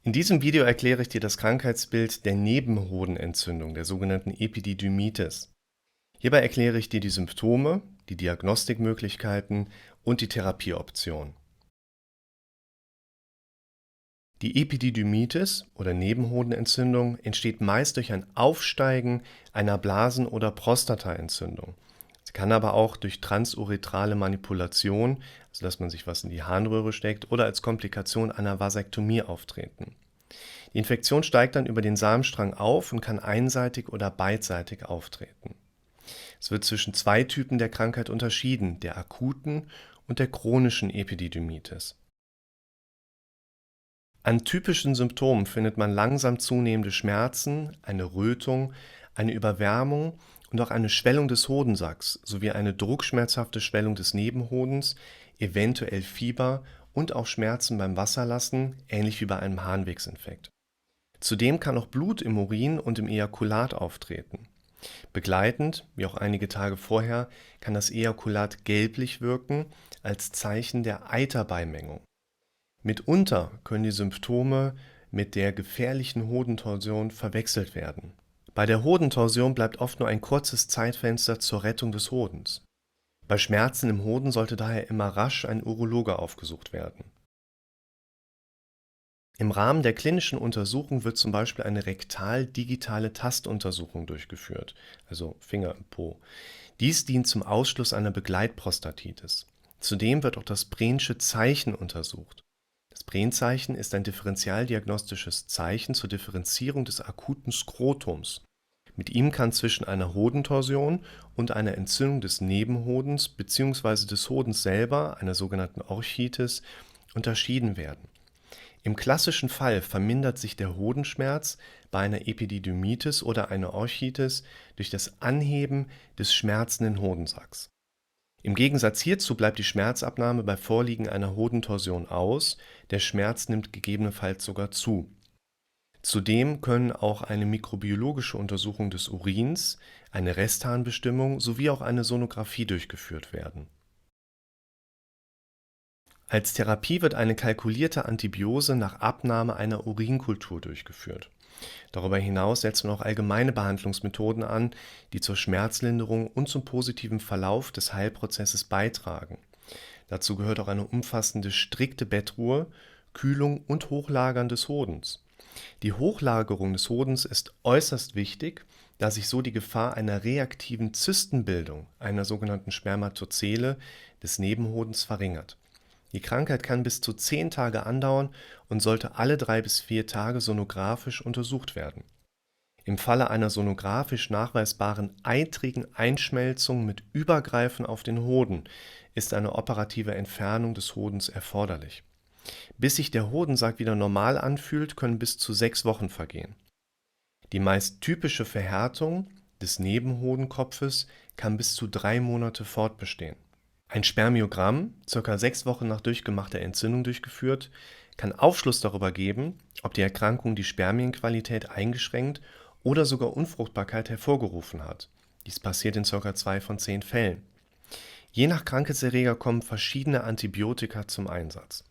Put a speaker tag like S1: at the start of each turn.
S1: In diesem Video erkläre ich dir das Krankheitsbild der Nebenhodenentzündung, der sogenannten Epididymitis. Hierbei erkläre ich dir die Symptome, die Diagnostikmöglichkeiten und die Therapieoptionen. Die Epididymitis oder Nebenhodenentzündung entsteht meist durch ein Aufsteigen einer Blasen- oder Prostataentzündung. Sie kann aber auch durch transuretrale Manipulation, also dass man sich was in die Harnröhre steckt, oder als Komplikation einer Vasektomie auftreten. Die Infektion steigt dann über den Samenstrang auf und kann einseitig oder beidseitig auftreten. Es wird zwischen zwei Typen der Krankheit unterschieden, der akuten und der chronischen Epididymitis. An typischen Symptomen findet man langsam zunehmende Schmerzen, eine Rötung, eine Überwärmung und auch eine Schwellung des Hodensacks sowie eine druckschmerzhafte Schwellung des Nebenhodens, eventuell Fieber und auch Schmerzen beim Wasserlassen, ähnlich wie bei einem Harnwegsinfekt. Zudem kann auch Blut im Urin und im Ejakulat auftreten. Begleitend, wie auch einige Tage vorher, kann das Ejakulat gelblich wirken, als Zeichen der Eiterbeimengung. Mitunter können die Symptome mit der gefährlichen Hodentorsion verwechselt werden. Bei der Hodentorsion bleibt oft nur ein kurzes Zeitfenster zur Rettung des Hodens. Bei Schmerzen im Hoden sollte daher immer rasch ein Urologe aufgesucht werden. Im Rahmen der klinischen Untersuchung wird zum Beispiel eine rektal-digitale Tastuntersuchung durchgeführt, also Finger im Po. Dies dient zum Ausschluss einer Begleitprostatitis. Zudem wird auch das Brensche Zeichen untersucht. Das Bren-Zeichen ist ein differentialdiagnostisches Zeichen zur Differenzierung des akuten Skrotums. Mit ihm kann zwischen einer Hodentorsion und einer Entzündung des Nebenhodens bzw. des Hodens selber, einer sogenannten Orchitis, unterschieden werden. Im klassischen Fall vermindert sich der Hodenschmerz bei einer Epididymitis oder einer Orchitis durch das Anheben des schmerzenden Hodensacks. Im Gegensatz hierzu bleibt die Schmerzabnahme bei Vorliegen einer Hodentorsion aus, der Schmerz nimmt gegebenenfalls sogar zu. Zudem können auch eine mikrobiologische Untersuchung des Urins, eine Restharnbestimmung sowie auch eine Sonographie durchgeführt werden. Als Therapie wird eine kalkulierte Antibiose nach Abnahme einer Urinkultur durchgeführt. Darüber hinaus setzt man auch allgemeine Behandlungsmethoden an, die zur Schmerzlinderung und zum positiven Verlauf des Heilprozesses beitragen. Dazu gehört auch eine umfassende strikte Bettruhe, Kühlung und Hochlagern des Hodens. Die Hochlagerung des Hodens ist äußerst wichtig, da sich so die Gefahr einer reaktiven Zystenbildung, einer sogenannten Spermatozele, des Nebenhodens verringert. Die Krankheit kann bis zu 10 Tage andauern und sollte alle 3 bis 4 Tage sonografisch untersucht werden. Im Falle einer sonografisch nachweisbaren eitrigen Einschmelzung mit Übergreifen auf den Hoden ist eine operative Entfernung des Hodens erforderlich. Bis sich der Hodensack wieder normal anfühlt, können bis zu 6 Wochen vergehen. Die meist typische Verhärtung des Nebenhodenkopfes kann bis zu 3 Monate fortbestehen. Ein Spermiogramm, ca. 6 Wochen nach durchgemachter Entzündung durchgeführt, kann Aufschluss darüber geben, ob die Erkrankung die Spermienqualität eingeschränkt oder sogar Unfruchtbarkeit hervorgerufen hat. Dies passiert in ca. 2 von 10 Fällen. Je nach Krankheitserreger kommen verschiedene Antibiotika zum Einsatz.